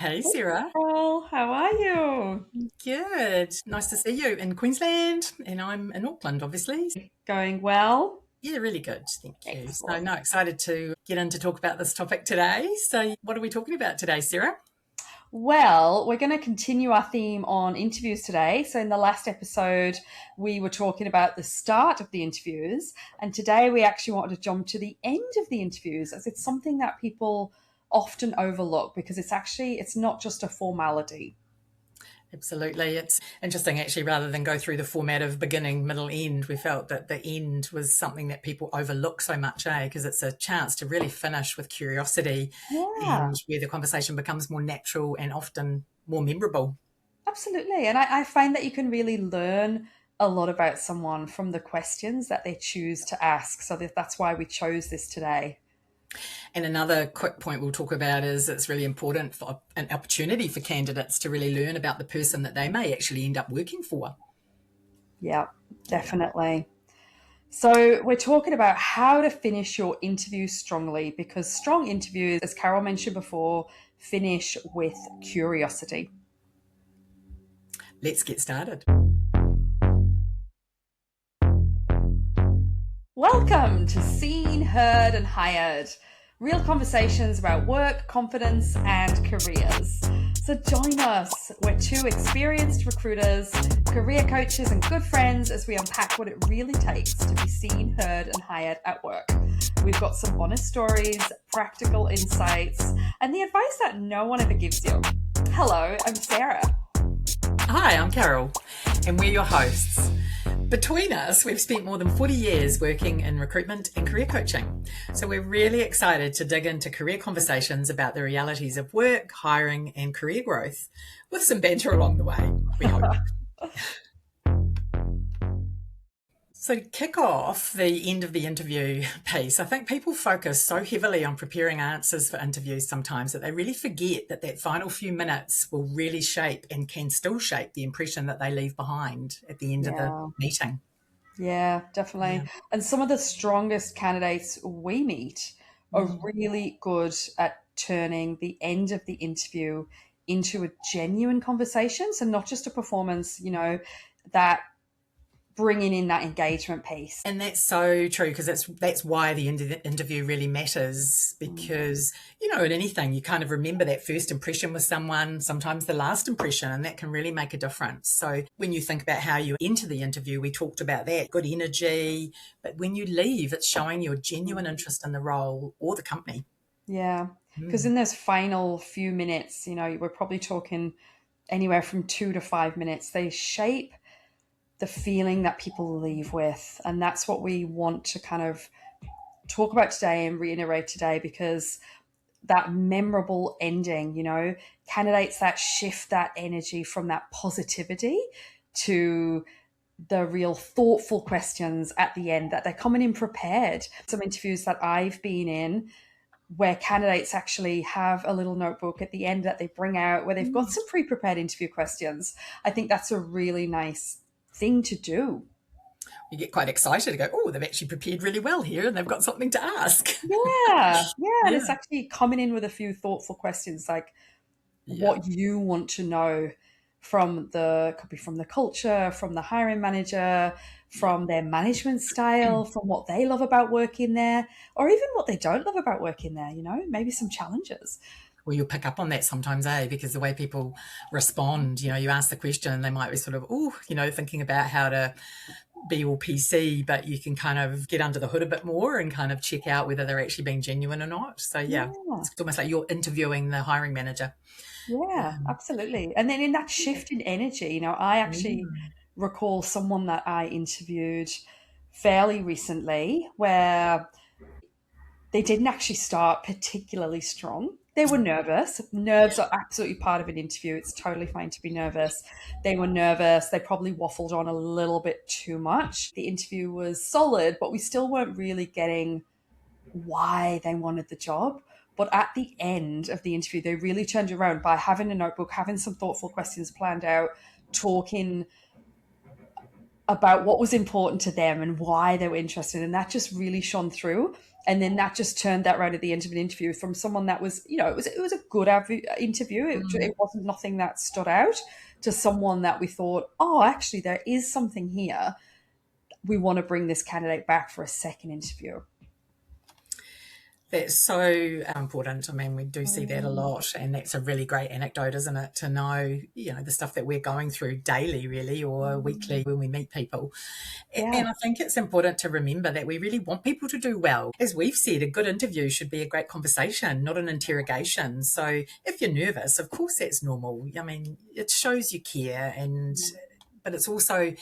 Hey, Sarah. Well, how are you? Good. Nice to see you in Queensland, and I'm in Auckland, obviously. Going well? Yeah, really good. Thank you. So, Excellent. no, excited to get in to talk about this topic today. So, what are we talking about today, Sarah? Well, we're going to continue our theme on interviews today. So, in the last episode, we were talking about the start of the interviews, and today we actually wanted to jump to the end of the interviews as it's something that people often overlook because it's not just a formality. Absolutely. It's interesting, actually, rather than go through the format of beginning, middle, end, we felt that the end was something that people overlook so much, eh? Because it's a chance to really finish with curiosity Yeah. and where the conversation becomes more natural and often more memorable. Absolutely. And I find that you can really learn a lot about someone from the questions that they choose to ask. So that's why we chose this today. And another quick point we'll talk about is it's really important for an opportunity for candidates to really learn about the person that they may actually end up working for. Yeah, Yeah. definitely. So we're talking about how to finish your interview strongly because strong interviews, as Carol mentioned before, finish with curiosity. Let's get started. Welcome to Seen, Heard, and Hired. Real conversations about work, confidence, and careers. So join us. We're two experienced recruiters, career coaches, and good friends as we unpack what it really takes to be seen, heard, and hired at work. We've got some honest stories, practical insights, and the advice that no one ever gives you. Hello, I'm Sarah. Hi, I'm Carol, and we're your hosts. Between us, we've spent more than 40 years working in recruitment and career coaching. So we're really excited to dig into career conversations about the realities of work, hiring, and career growth, with some banter along the way, we hope. So, to kick off the end of the interview piece, I think people focus so heavily on preparing answers for interviews sometimes that they really forget that that final few minutes will really shape and can still shape the impression that they leave behind at the end of the Yeah. meeting. Yeah, Yeah. definitely. And some of the strongest candidates we meet are Mm. really good at turning the end of the interview into a genuine conversation. So, not just a performance, that bringing in that engagement piece. And that's so true because that's why the interview really matters Mm. because in anything you kind of remember that first impression with someone, sometimes the last impression, and that can really make a difference. So when you think about how you enter the interview, we talked about that good energy, but when you leave, it's showing your genuine Mm. interest in the role or the company. Yeah. Because Mm. in those final few minutes, we're probably talking anywhere from 2 to 5 minutes. They shape the feeling that people leave with. And that's what we want to kind of talk about today and reiterate today because that memorable ending, candidates that shift that energy from that positivity to the real thoughtful questions at the end that they're coming in prepared. Some interviews that I've been in where candidates actually have a little notebook at the end that they bring out where they've got Mm. some pre-prepared interview questions. I think that's a really nice thing to do. You get quite excited to go, oh, they've actually prepared really well here and they've got something to ask. Yeah, yeah, and Yeah. it's actually coming in with a few thoughtful questions like Yeah. what you want to know from the could be from the culture, from the hiring manager, Yeah. from their management style, from what they love about working there, or even what they don't love about working there, maybe some challenges. Well, you'll pick up on that sometimes, eh? Because the way people respond, you ask the question and they might be sort of, oh, thinking about how to be all PC, but you can kind of get under the hood a bit more and kind of check out whether they're actually being genuine or not. So, yeah, Yeah. it's almost like you're interviewing the hiring manager. Yeah, Um, absolutely. And then in that shift in energy, I actually mm, recall someone that I interviewed fairly recently where they didn't actually start particularly strong. They were nervous. Nerves yeah. are absolutely part of an interview. It's totally fine to be nervous. They were nervous. They probably waffled on a little bit too much. The interview was solid, but we still weren't really getting why they wanted the job. But at the end of the interview, they really turned around by having a notebook, having some thoughtful questions planned out, talking about what was important to them and why they were interested. And that just really shone through. And then that just turned that right at the end of an interview from someone that was, it was a good interview. It wasn't nothing that stood out, to someone that we thought, oh, actually, there is something here. We want to bring this candidate back for a second interview. That's so important. I mean, we do see that a lot, and that's a really great anecdote, isn't it? To know, the stuff that we're going through daily, really, or weekly when we meet people. Yeah. And I think it's important to remember that we really want people to do well. As we've said, a good interview should be a great conversation, not an interrogation. So if you're nervous, of course that's normal. I mean, it shows you care, but it's also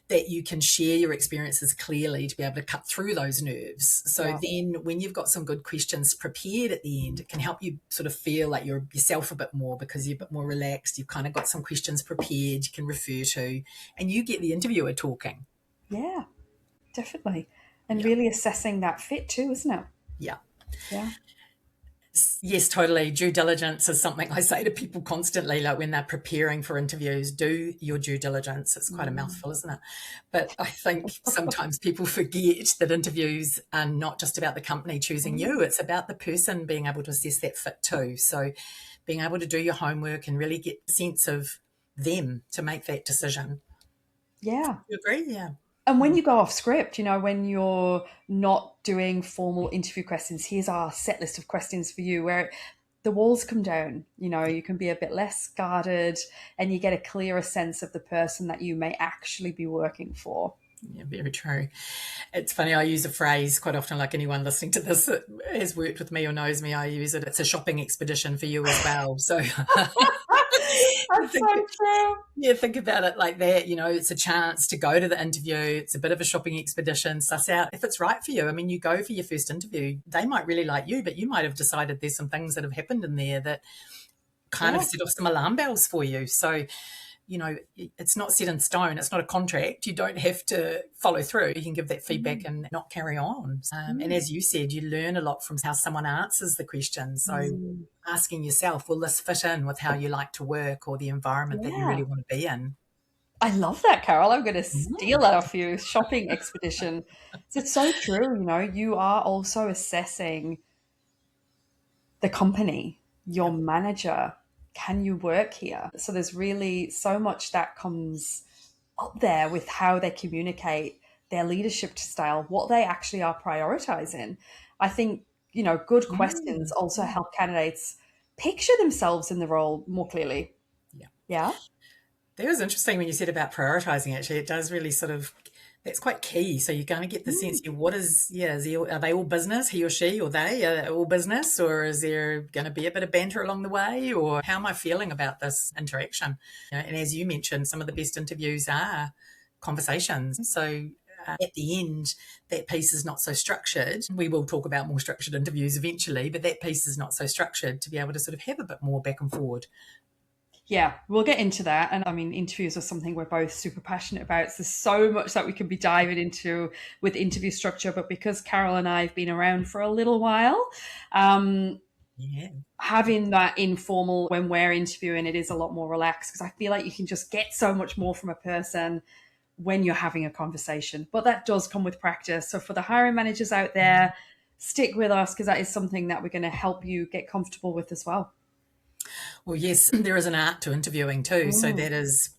that you can share your experiences clearly to be able to cut through those nerves. So then when you've got some good questions prepared at the end, it can help you sort of feel like you're yourself a bit more, because you're a bit more relaxed. You've kind of got some questions prepared you can refer to, and you get the interviewer talking. Yeah, definitely. And really assessing that fit too, isn't it? Yeah. Yeah. Yes, totally. Due diligence is something I say to people constantly, like when they're preparing for interviews, do your due diligence. It's quite a mouthful, isn't it? But I think sometimes people forget that interviews are not just about the company choosing you. It's about the person being able to assess that fit too. So being able to do your homework and really get a sense of them to make that decision. Yeah. You agree? Yeah. And when you go off script, when you're not doing formal interview questions, here's our set list of questions for you, where the walls come down, you can be a bit less guarded, and you get a clearer sense of the person that you may actually be working for. Yeah, very true. It's funny, I use a phrase quite often, like anyone listening to this that has worked with me or knows me, I use it. It's a shopping expedition for you as well. So That's so true. Yeah, think about it like that. It's a chance to go to the interview. It's a bit of a shopping expedition. Suss out if it's right for you. I mean, you go for your first interview. They might really like you, but you might have decided there's some things that have happened in there that kind of set off some alarm bells for you. So, it's not set in stone. It's not a contract. You don't have to follow through. You can give that feedback and not carry on. And as you said, you learn a lot from how someone answers the question. So asking yourself, will this fit in with how you like to work or the environment that you really want to be in? I love that, Carol. I'm going to steal that off you. Shopping expedition. It's so true. You are also assessing the company, your manager. Can you work here? So there's really so much that comes up there with how they communicate, their leadership style, what they actually are prioritizing. I think, good questions also help candidates picture themselves in the role more clearly. Yeah. That was interesting when you said about prioritizing. Actually, it does really that's quite key. So you're going to get the sense of are they all business, he or she or they are all business, or is there going to be a bit of banter along the way, or how am I feeling about this interaction? And as you mentioned, some of the best interviews are conversations. So at the end, that piece is not so structured. We will talk about more structured interviews eventually, but that piece is not so structured to be able to sort of have a bit more back and forward. Yeah, we'll get into that. And I mean, interviews are something we're both super passionate about. So there's so much that we could be diving into with interview structure. But because Carol and I have been around for a little while, having that informal when we're interviewing, it is a lot more relaxed, because I feel like you can just get so much more from a person when you're having a conversation. But that does come with practice. So for the hiring managers out there, stick with us, because that is something that we're going to help you get comfortable with as well. Well, yes, there is an art to interviewing too. So that is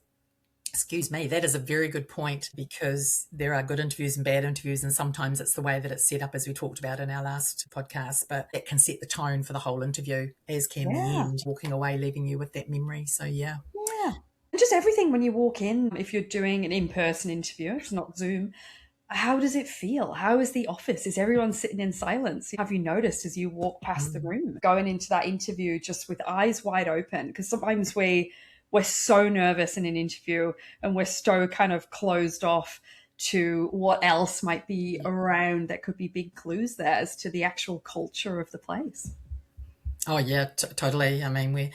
a very good point, because there are good interviews and bad interviews, and sometimes it's the way that it's set up, as we talked about in our last podcast, but it can set the tone for the whole interview, as can the end, walking away, leaving you with that memory. So, yeah. And just everything when you walk in, if you're doing an in-person interview, it's not Zoom, how does it feel? How is the office? Is everyone sitting in silence? Have you noticed as you walk past the room, going into that interview just with eyes wide open? Because sometimes we're so nervous in an interview, and we're so kind of closed off to what else might be around that could be big clues there as to the actual culture of the place. Oh, yeah, totally. I mean, we're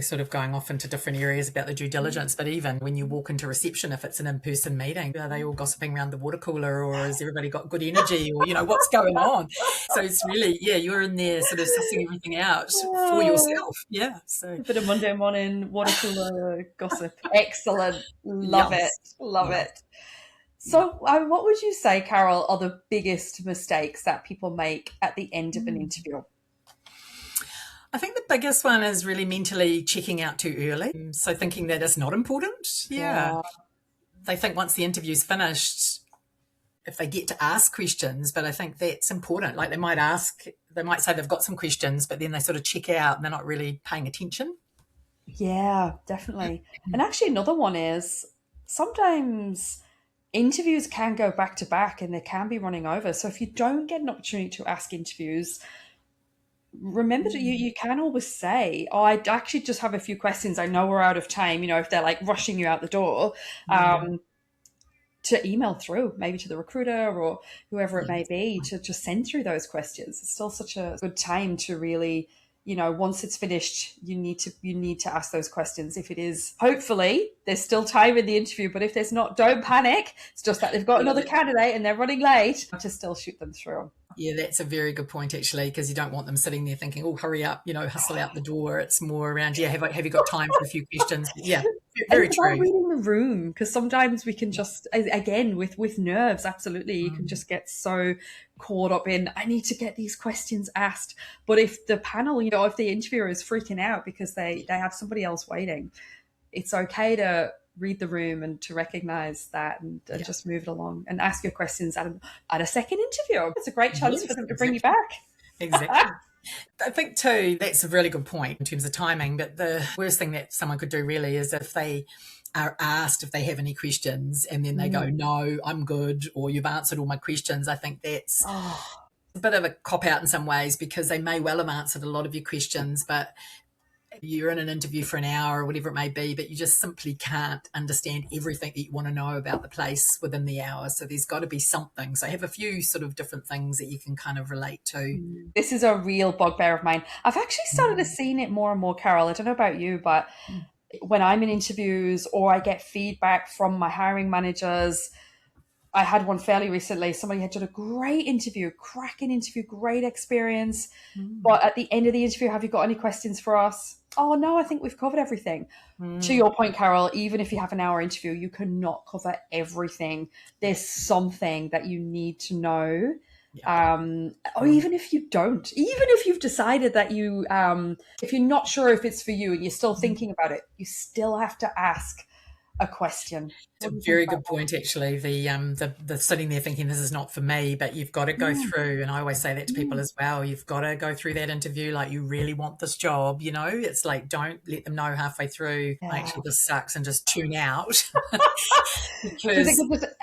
sort of going off into different areas about the due diligence, but even when you walk into reception, if it's an in-person meeting, are they all gossiping around the water cooler, or has everybody got good energy, or, what's going on? So it's really, you're in there sort of sussing everything out for yourself. Yeah. So a bit of Monday morning water cooler gossip. Excellent. Love it. So, what would you say, Carol, are the biggest mistakes that people make at the end of an interview? I think the biggest one is really mentally checking out too early. So thinking that it's not important. Yeah. Yeah. They think once the interview's finished, if they get to ask questions, but I think that's important. Like they might say they've got some questions, but then they sort of check out and they're not really paying attention. Yeah, definitely. And actually, another one is sometimes interviews can go back to back and they can be running over. So if you don't get an opportunity to ask interviews, remember that you can always say, "Oh, I actually just have a few questions. I know we're out of time." You know, if they're like rushing you out the door, Yeah. to email through maybe to the recruiter or whoever it Yeah. may be to just send through those questions. It's still such a good time to really, once it's finished, you need to ask those questions. If it is, hopefully there's still time in the interview, but if there's not, don't panic. It's just that they've got another candidate and they're running late, to still shoot them through. Yeah, that's a very good point, actually, because you don't want them sitting there thinking, oh, hurry up, hustle out the door. It's more around, yeah, have you got time for a few questions? Yeah, And very it's about true. reading the room, because sometimes we can just, again, with nerves, absolutely, you can just get so caught up in, I need to get these questions asked. But if the panel, if the interviewer is freaking out because they have somebody else waiting, it's okay to read the room and to recognize that and just move it along and ask your questions at a second interview. It's a great chance for them to bring you back. Exactly. I think too, that's a really good point in terms of timing. But the worst thing that someone could do really is if they are asked if they have any questions and then they go, no, I'm good, or you've answered all my questions. I think that's Oh, a bit of a cop out in some ways because they may well have answered a lot of your questions, but you're in an interview for an hour or whatever it may be, but you just simply can't understand everything that you want to know about the place within the hour. So there's got to be something. So I have a few sort of different things that you can kind of relate to. this is a real bugbear of mine. I've actually started to see it more and more, Carol. I don't know about you, but when I'm in interviews or I get feedback from my hiring managers, I had one fairly recently. Somebody had done a great interview, cracking interview, great experience. But at the end of the interview, have you got any questions for us? Oh, no, I think we've covered everything. To your point, Carol, even if you have an hour interview, you cannot cover everything. There's something that you need to know. Or even if you don't, even if you've decided that if you're not sure if it's for you and you're still thinking about it, you still have to ask a question. It's a very good point, actually. The sitting there thinking this is not for me, but you've got to go through. And I always say that to people as well. You've got to go through that interview like you really want this job. It's like don't let them know halfway through. Actually, this sucks, and just tune out. Because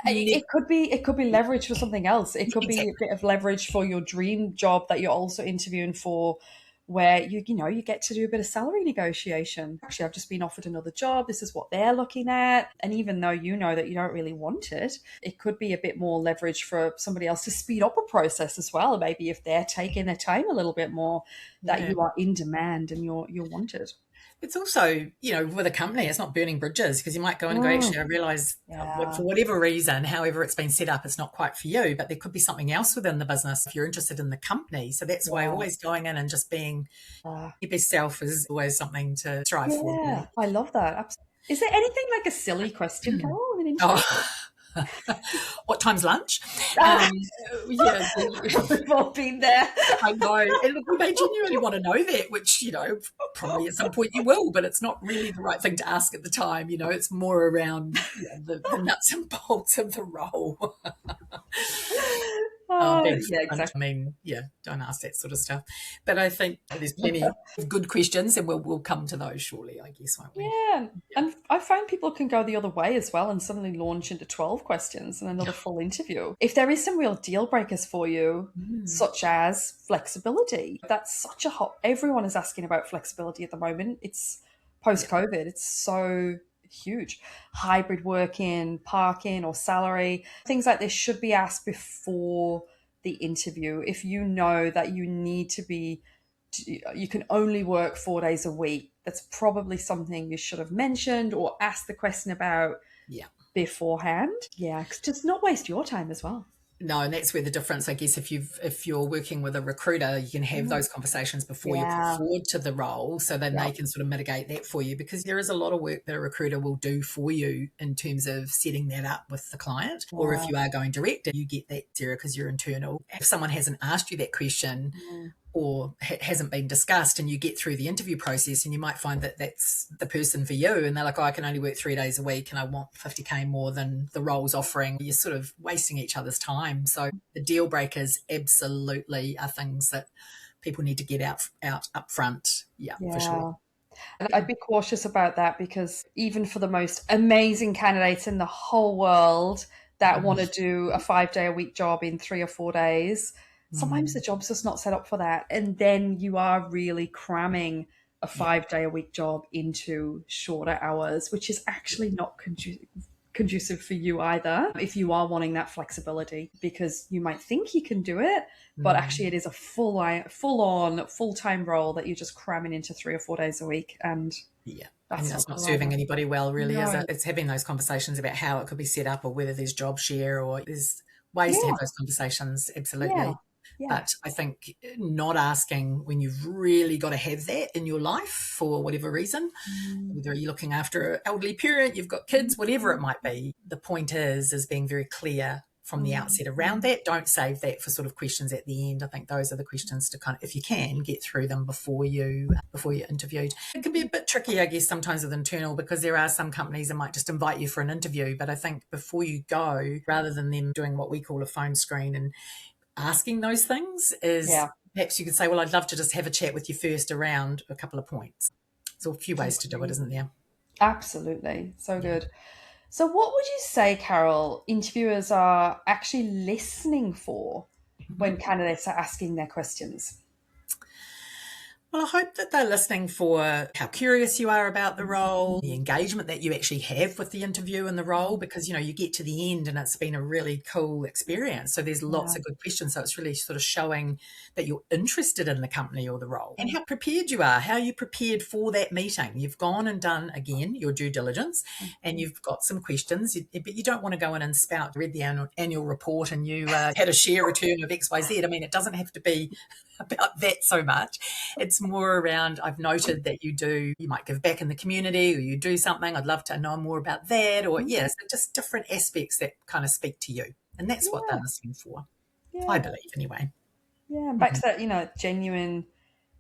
it could be leverage for something else. It could be a bit of leverage for your dream job that you're also interviewing for, where you get to do a bit of salary negotiation. Actually, I've just been offered another job. This is what they're looking at. And even though you know that you don't really want it, it could be a bit more leverage for somebody else to speed up a process as well. Maybe if they're taking their time a little bit more, that you are in demand and you're wanted. it's also, with a company, it's not burning bridges because you might go in and go, actually, I realise for whatever reason, however it's been set up, it's not quite for you, but there could be something else within the business if you're interested in the company. So that's why always going in and just being your best self is always something to strive for. Yeah, I love that. Absolutely. Is there anything like a silly question, Carol, in an interview? What time's lunch? Yeah, we've all been there. I know. And look, they genuinely want to know that, which, probably at some point you will, but it's not really the right thing to ask at the time. It's more around the nuts and bolts of the role. Yeah, exactly. I mean, don't ask that sort of stuff. But I think there's plenty of good questions, and we'll come to those shortly, I guess, won't we? Yeah, and I find people can go the other way as well and suddenly launch into 12 questions and another full interview. If there is some real deal breakers for you, such as flexibility, that's such a hot... Everyone is asking about flexibility at the moment. It's post-COVID. It's so huge. Hybrid working, parking or salary, things like this should be asked before the interview. If you know that you can only work 4 days a week, that's probably something you should have mentioned or asked the question about beforehand. Yeah, just not waste your time as well. No, and that's where the difference, I guess, if you're working with a recruiter, you can have Mm. those conversations before you're put Yeah, forward to the role, so then yeah, they can sort of mitigate that for you, because there is a lot of work that a recruiter will do for you in terms of setting that up with the client. Or if yeah. you are going direct, you get that zero because you're internal. If someone hasn't asked you that question, Mm. or hasn't been discussed, and you get through the interview process and you might find that that's the person for you, and they're like, oh, I can only work 3 days a week and I want 50k more than the role's offering, you're sort of wasting each other's time. So the deal breakers absolutely are things that people need to get out up front. Yeah, for sure. Yeah. And I'd be cautious about that because even for the most amazing candidates in the whole world that want to do a 5 day a week job in 3 or 4 days, sometimes the Mm, job's just not set up for that. And then you are really cramming a yeah. 5 day a week job into shorter hours, which is actually not conducive for you either if you are wanting that flexibility, because you might think you can do it, but actually Mm, it is a full on full-time role that you're just cramming into 3 or 4 days a week, and yeah. And that's not that's not cool either. serving anybody well, really, is No. it? It's having those conversations about how it could be set up, or whether there's job share, or there's ways to have Yeah, those conversations, yeah, absolutely. yeah. But I think not asking when you've really got to have that in your life for whatever reason, Mm. whether you're looking after an elderly parent, you've got kids, whatever it might be, the point is being very clear from the Mm. outset around that. Don't save that for sort of questions at the end. I think those are the questions to kind of, if you can, get through them before you're interviewed. It can be a bit tricky, I guess, sometimes with internal, because there are some companies that might just invite you for an interview. But I think before you go, rather than them doing what we call a phone screen and asking those things, is Yeah, perhaps you could say, well, I'd love to just have a chat with you first around a couple of points. There's a few ways to do it, isn't there? absolutely. So Yeah. good. So what would you say, Carol, interviewers are actually listening for when Mhm. candidates are asking their questions? Well, I hope that they're listening for how curious you are about the role, the engagement that you actually have with the interview and the role, because, you get to the end and it's been a really cool experience. So there's Yeah. lots of good questions. So it's really sort of showing that you're interested in the company or the role, and how prepared you are, how you prepared for that meeting. You've gone and done, again, your due diligence, and you've got some questions, but you don't want to go in and spout, read the annual report and you had a share return of XYZ. I mean, it doesn't have to be about that so much. It's more around, I've noted that you might give back in the community, or you do something. I'd love to know more about that. Or, Mhm. yes, just different aspects that kind of speak to you. And that's what they're Yeah, listening for, I yeah, believe, anyway. yeah. And back to Mhm. that,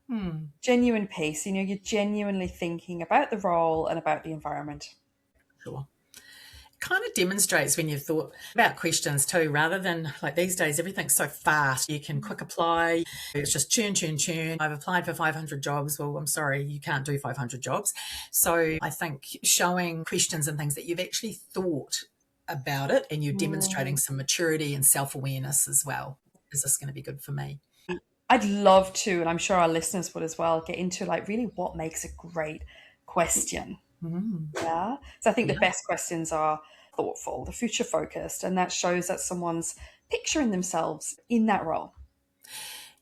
Hmm. genuine piece. You're genuinely thinking about the role and about the environment. Sure. Kind of demonstrates when you've thought about questions too, rather than like these days, everything's so fast. You can quick apply. It's just churn, churn, churn. I've applied for 500 jobs. Well, I'm sorry, you can't do 500 jobs. So I think showing questions and things that you've actually thought about it, and you're demonstrating Mm. some maturity and self awareness as well. Is this going to be good for me? I'd love to, and I'm sure our listeners would as well, get into like really what makes a great question. Mm, Yeah. So I think the yeah. best questions are thoughtful, the future focused, and that shows that someone's picturing themselves in that role.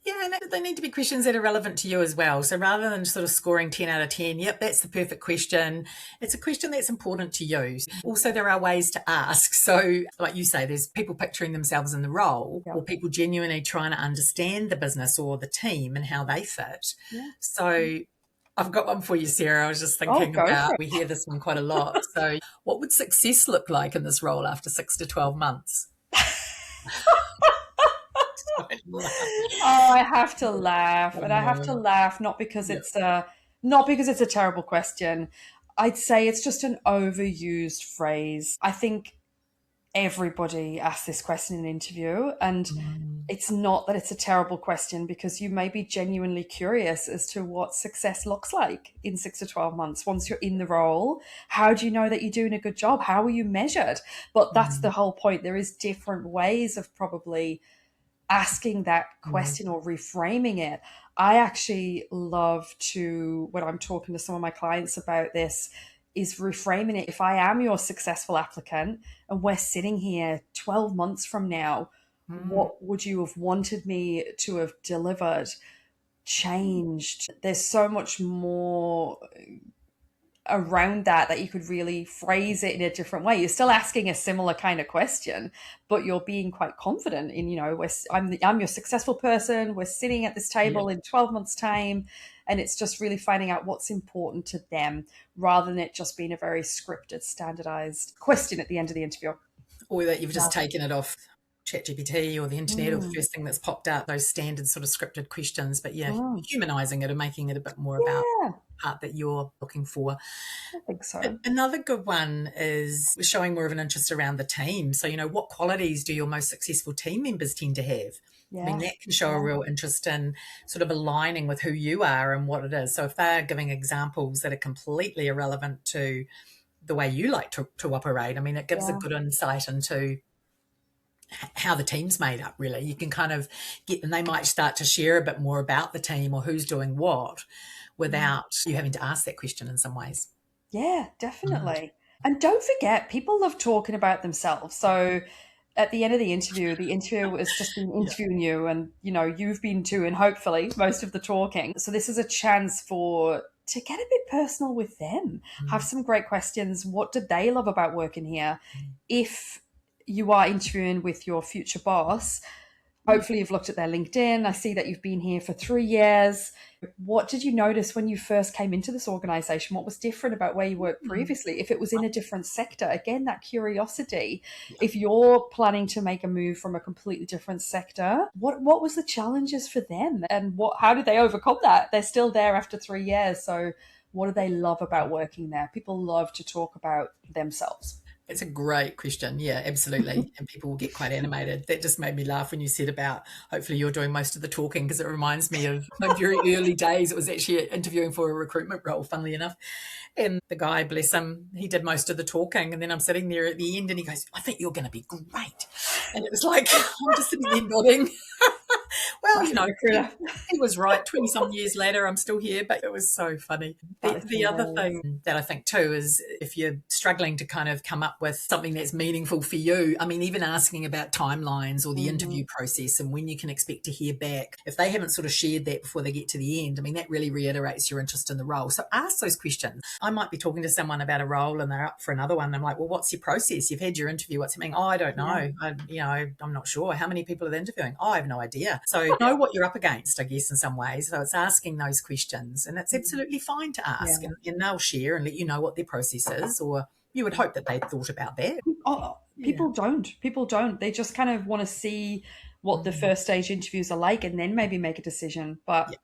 Yeah, and they need to be questions that are relevant to you as well. So rather than sort of scoring 10 out of 10, yep, that's the perfect question, it's a question that's important to you. Also, there are ways to ask. So, like you say, there's people picturing themselves in the role, Yeah. or people genuinely trying to understand the business or the team and how they fit. Yeah. So, I've got one for you, Sarah. I was just Oh, thinking go about, for we hear this one quite a lot. So, what would success look like in this role after 6 to 12 months? Don't laugh. Oh, I have to laugh, I and I have to know. laugh not because Yeah. it's a terrible question. I'd say it's just an overused phrase. I think everybody asks this question in an interview, and Mm. it's not that it's a terrible question, because you may be genuinely curious as to what success looks like in 6 to 12 months once you're in the role. How do you know that you're doing a good job? How are you measured? But that's the Mm. whole point. There is different ways of probably asking that Mm. question or reframing it. I actually love to, when I'm talking to some of my clients about this, is reframing it. If I am your successful applicant and we're sitting here 12 months from now, Mm. what would you have wanted me to have delivered, changed? There's so much more around that you could really phrase it in a different way. You're still asking a similar kind of question, but you're being quite confident in, I'm your successful person. We're sitting at this table in 12 months time. And it's just really finding out what's important to them rather than it just being a very scripted, standardized question at the end of the interview. Or that you've just taken it off ChatGPT or the internet or the first thing that's popped up, those standard sort of scripted questions, but humanizing it and making it a bit more about the part that you're looking for. I think so. Another good one is showing more of an interest around the team. So, what qualities do your most successful team members tend to have? I mean, that can show a real interest in sort of aligning with who you are and what it is. So if they're giving examples that are completely irrelevant to the way you like to operate, I mean, it gives a good insight into how the team's made up, really. You can kind of get, and they might start to share a bit more about the team or who's doing what without you having to ask that question in some ways. Yeah, definitely. And don't forget, people love talking about themselves. So at the end of the interviewer is just been interviewing you, and you've been doing hopefully most of the talking. So this is a chance to get a bit personal with them. Have some great questions. What did they love about working here? If you are interviewing with your future boss, hopefully you've looked at their LinkedIn. I see that you've been here for 3 years. What did you notice when you first came into this organization? What was different about where you worked previously? If it was in a different sector, again, that curiosity. If you're planning to make a move from a completely different sector, what was the challenges for them? And how did they overcome that? They're still there after 3 years. So what do they love about working there? People love to talk about themselves. It's a great question. Yeah, absolutely. And people will get quite animated. That just made me laugh when you said about hopefully you're doing most of the talking, because it reminds me of my very early days. It was actually interviewing for a recruitment role, funnily enough. And the guy, bless him, he did most of the talking. And then I'm sitting there at the end and he goes, I think you're going to be great. And it was like, I'm just sitting there nodding. Well, he was right. 20-some years later, I'm still here, but it was so funny. The other thing that I think too is if you're struggling to kind of come up with something that's meaningful for you, I mean, even asking about timelines or the interview process and when you can expect to hear back, if they haven't sort of shared that before they get to the end, I mean, that really reiterates your interest in the role. So ask those questions. I might be talking to someone about a role and they're up for another one. And I'm like, well, what's your process? You've had your interview. What's happening? Oh, I don't know. I'm not sure. How many people are they interviewing? Oh, I have no idea. So know what you're up against, I guess, in some ways. So it's asking those questions, and it's absolutely fine to ask, and they'll share and let you know what their process is, or you would hope that they thought about that. People don't. They just kind of want to see what the first stage interviews are like and then maybe make a decision. But it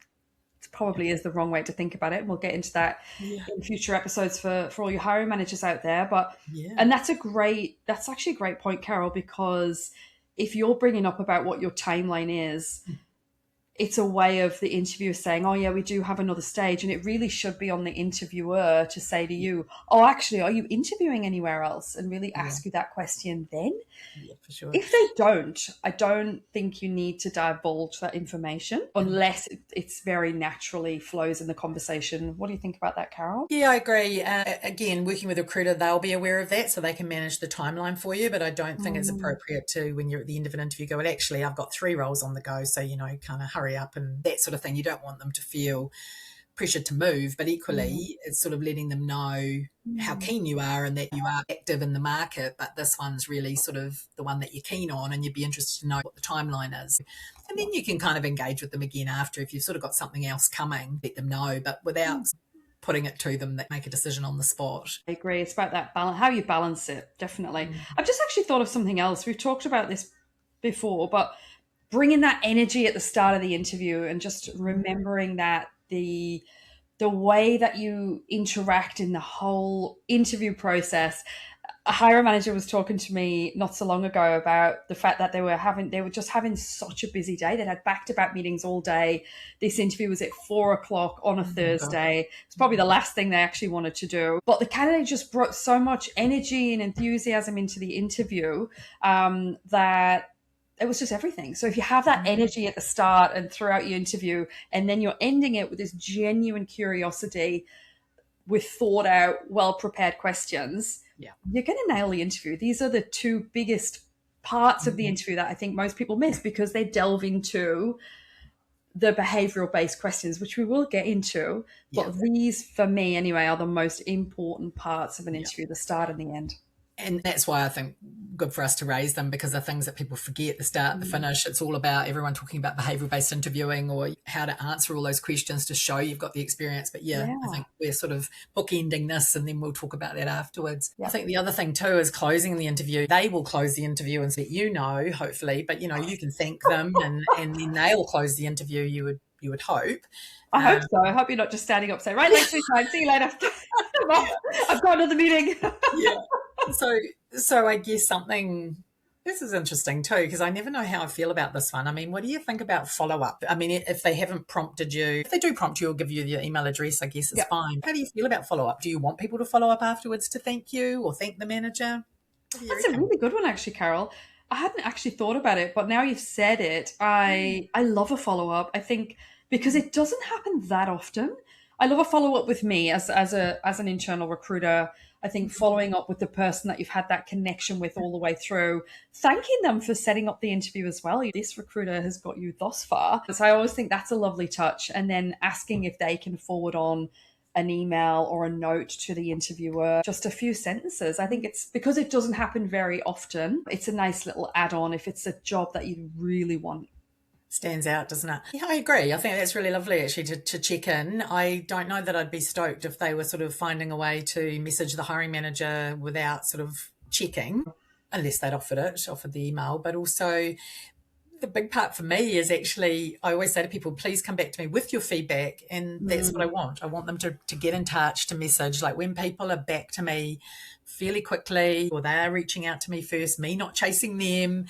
probably is the wrong way to think about it. And we'll get into that in future episodes for all your hiring managers out there. But and that's actually a great point, Carol, because if you're bringing up about what your timeline is, it's a way of the interviewer saying, oh, yeah, we do have another stage. And it really should be on the interviewer to say to you, oh, actually, are you interviewing anywhere else? And really ask you that question then. Yeah, for sure. If they don't, I don't think you need to divulge that information unless it's very naturally flows in the conversation. What do you think about that, Carol? Yeah, I agree. Again, working with a recruiter, they'll be aware of that so they can manage the timeline for you. But I don't think it's appropriate to, when you're at the end of an interview, go, well, actually, I've got 3 roles on the go. So, kind of hurry up and that sort of thing. You don't want them to feel pressured to move, but equally it's sort of letting them know how keen you are and that you are active in the market, but this one's really sort of the one that you're keen on and you'd be interested to know what the timeline is. And then you can kind of engage with them again after if you've sort of got something else coming, let them know, but without putting it to them that make a decision on the spot. I agree. It's about that balance, how you balance it, definitely. I've just actually thought of something else. We've talked about this before, but bringing that energy at the start of the interview and just remembering that the way that you interact in the whole interview process. A hiring manager was talking to me not so long ago about the fact that they were just having such a busy day. They'd had back-to-back meetings all day. This interview was at 4:00 on a Thursday. It's probably the last thing they actually wanted to do. But the candidate just brought so much energy and enthusiasm into the interview that it was just everything. So if you have that energy at the start and throughout your interview, and then you're ending it with this genuine curiosity with thought out, well-prepared questions, you're going to nail the interview. These are the 2 biggest parts of the interview that I think most people miss because they delve into the behavioral based questions, which we will get into. But these, for me anyway, are the most important parts of an interview, the start and the end. And that's why I think good for us to raise them, because the things that people forget, the start, the finish, it's all about everyone talking about behavioural-based interviewing or how to answer all those questions to show you've got the experience. But I think we're sort of bookending this, and then we'll talk about that afterwards. I think the other thing too is closing the interview. They will close the interview and let you know, hopefully, but you can thank them and then they'll close the interview, you would hope. I hope so. I hope you're not just standing up saying, right, next time, see you later. I've got another meeting. So I guess this is interesting too, because I never know how I feel about this one. I mean, what do you think about follow-up? I mean, if they haven't prompted you, if they do prompt you or give you your email address, I guess it's fine. How do you feel about follow-up? Do you want people to follow up afterwards to thank you or thank the manager? That's a really good one, actually, Carol. I hadn't actually thought about it, but now you've said it, I love a follow-up. I think because it doesn't happen that often. I love a follow-up with me as an internal recruiter. I think following up with the person that you've had that connection with all the way through, thanking them for setting up the interview as well. This recruiter has got you thus far. So I always think that's a lovely touch. And then asking if they can forward on an email or a note to the interviewer, just a few sentences. I think it's because it doesn't happen very often. It's a nice little add-on if it's a job that you really want. Stands out, doesn't it? Yeah, I agree. I think that's really lovely actually to check in. I don't know that I'd be stoked if they were sort of finding a way to message the hiring manager without sort of checking, unless they'd offered the email. But also the big part for me is actually, I always say to people, please come back to me with your feedback. And that's what I want. I want them to get in touch, to message. Like when people are back to me fairly quickly, or they're reaching out to me first, me not chasing them,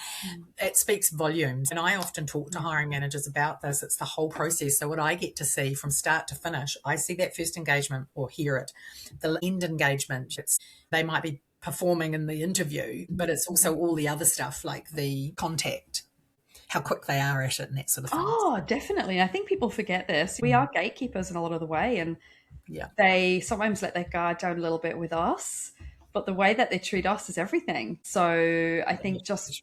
it speaks volumes. And I often talk to hiring managers about this. It's the whole process. So what I get to see from start to finish, I see that first engagement or hear it. The end engagement, they might be performing in the interview, but it's also all the other stuff like the contact, how quick they are at it and that sort of thing. Oh, definitely. I think people forget this. We are gatekeepers in a lot of the way, and they sometimes let their guard down a little bit with us, but the way that they treat us is everything. So I think just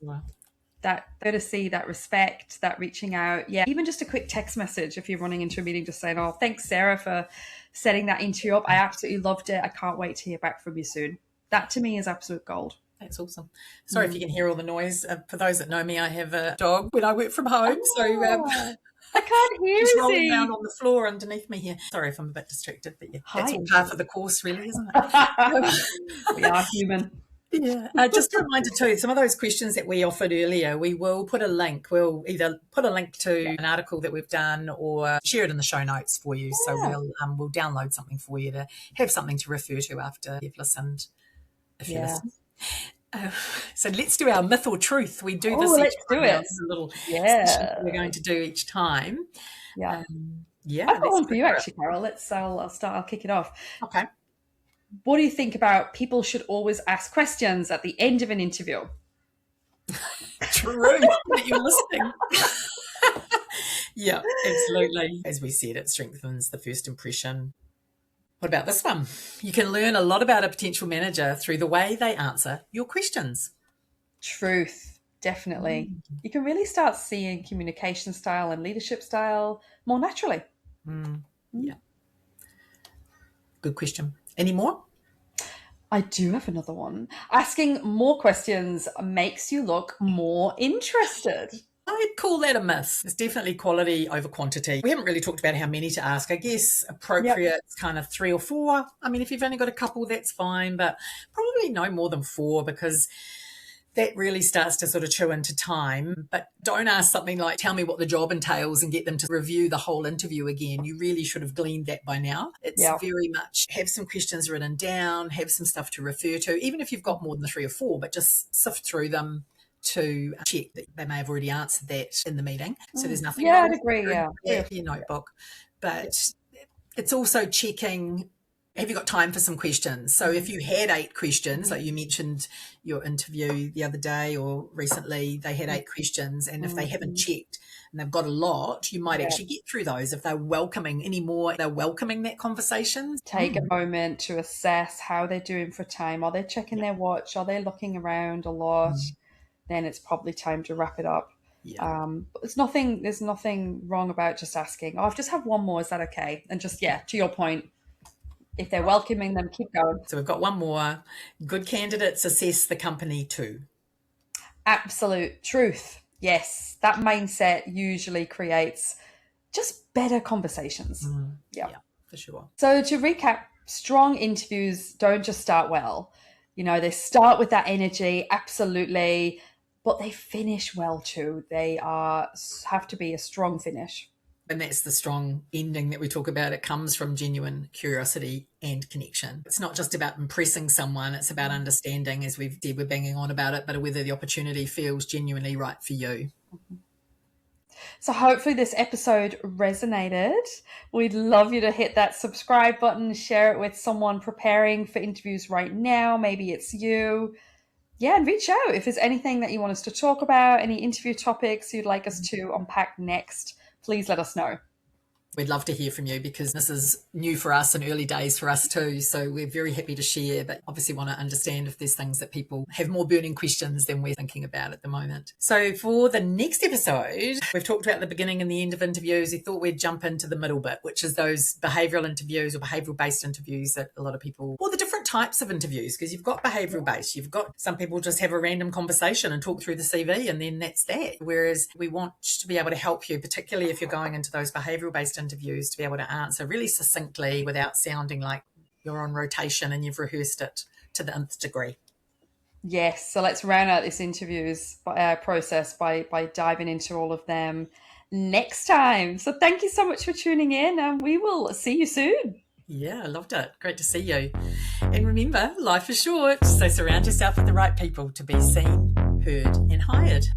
that courtesy, that respect, that reaching out, even just a quick text message if you're running into a meeting, just saying, oh, thanks, Sarah, for setting that interview up. I absolutely loved it. I can't wait to hear back from you soon. That to me is absolute gold. That's awesome. Sorry if you can hear all the noise. For those that know me, I have a dog when I work from home. So I can't hear he's rolling around on the floor underneath me here. Sorry if I'm a bit distracted, but that's all part of the course really, isn't it? We are human. Yeah. Just a reminder too, some of those questions that we offered earlier, we will put a link. We'll either put a link to an article that we've done or share it in the show notes for you. So we'll download something for you to have something to refer to after you've listened. If you listen. So let's do our myth or truth. We do this. Let's do it. It's a little session we're going to do each time. I've got one for you actually, Carol. I'll kick it off. Okay. What do you think about people should always ask questions at the end of an interview? True that you're listening. Yeah, absolutely. As we said, it strengthens the first impression. What about this one? You can learn a lot about a potential manager through the way they answer your questions. Truth, definitely. You can really start seeing communication style and leadership style more naturally. Yeah. Good question. Any more? I do have another one. Asking more questions makes you look more interested. I'd call that a myth. It's definitely quality over quantity. We haven't really talked about how many to ask. I guess appropriate kind of 3 or 4. I mean, if you've only got a couple, that's fine, but probably no more than 4 because that really starts to sort of chew into time. But don't ask something like, tell me what the job entails and get them to review the whole interview again. You really should have gleaned that by now. It's very much have some questions written down, have some stuff to refer to, even if you've got more than 3 or 4, but just sift through them to check that they may have already answered that in the meeting. So there's nothing wrong I'd agree, with your notebook. But it's also checking, have you got time for some questions? So if you had 8 questions, like you mentioned your interview the other day or recently, they had 8 questions, and if they haven't checked and they've got a lot, you might actually get through those if they're welcoming that conversation. Take a moment to assess how they're doing for time. Are they checking their watch? Are they looking around a lot? Then it's probably time to wrap it up. There's nothing wrong about just asking, oh, I've just have one more, is that okay? And just, yeah, to your point, if they're welcoming them, keep going. So we've got one more. Good candidates assess the company too. Absolute truth. Yes, that mindset usually creates just better conversations. Yeah, for sure. So to recap, strong interviews don't just start well. They start with that energy, absolutely, but they finish well too. They have to be a strong finish. And that's the strong ending that we talk about. It comes from genuine curiosity and connection. It's not just about impressing someone, it's about understanding, as we've said, we're banging on about it, but whether the opportunity feels genuinely right for you. So hopefully this episode resonated. We'd love you to hit that subscribe button, share it with someone preparing for interviews right now. Maybe it's you. Yeah, and reach out if there's anything that you want us to talk about, any interview topics you'd like us to unpack next. Please let us know. We'd love to hear from you because this is new for us and early days for us too. So we're very happy to share, but obviously want to understand if there's things that people have more burning questions than we're thinking about at the moment. So for the next episode, we've talked about the beginning and the end of interviews. We thought we'd jump into the middle bit, which is those behavioural interviews or behavioural-based interviews that a lot of people, or the different types of interviews, because you've got behavioural-based, you've got some people just have a random conversation and talk through the CV and then that's that. Whereas we want to be able to help you, particularly if you're going into those behavioural-based interviews, to be able to answer really succinctly without sounding like you're on rotation and you've rehearsed it to the nth degree. Yes, so let's round out this interviews process by diving into all of them next time. So thank you so much for tuning in, and we will see you soon. Yeah, I loved it. Great to see you. And remember, life is short, so surround yourself with the right people to be seen, heard, and hired.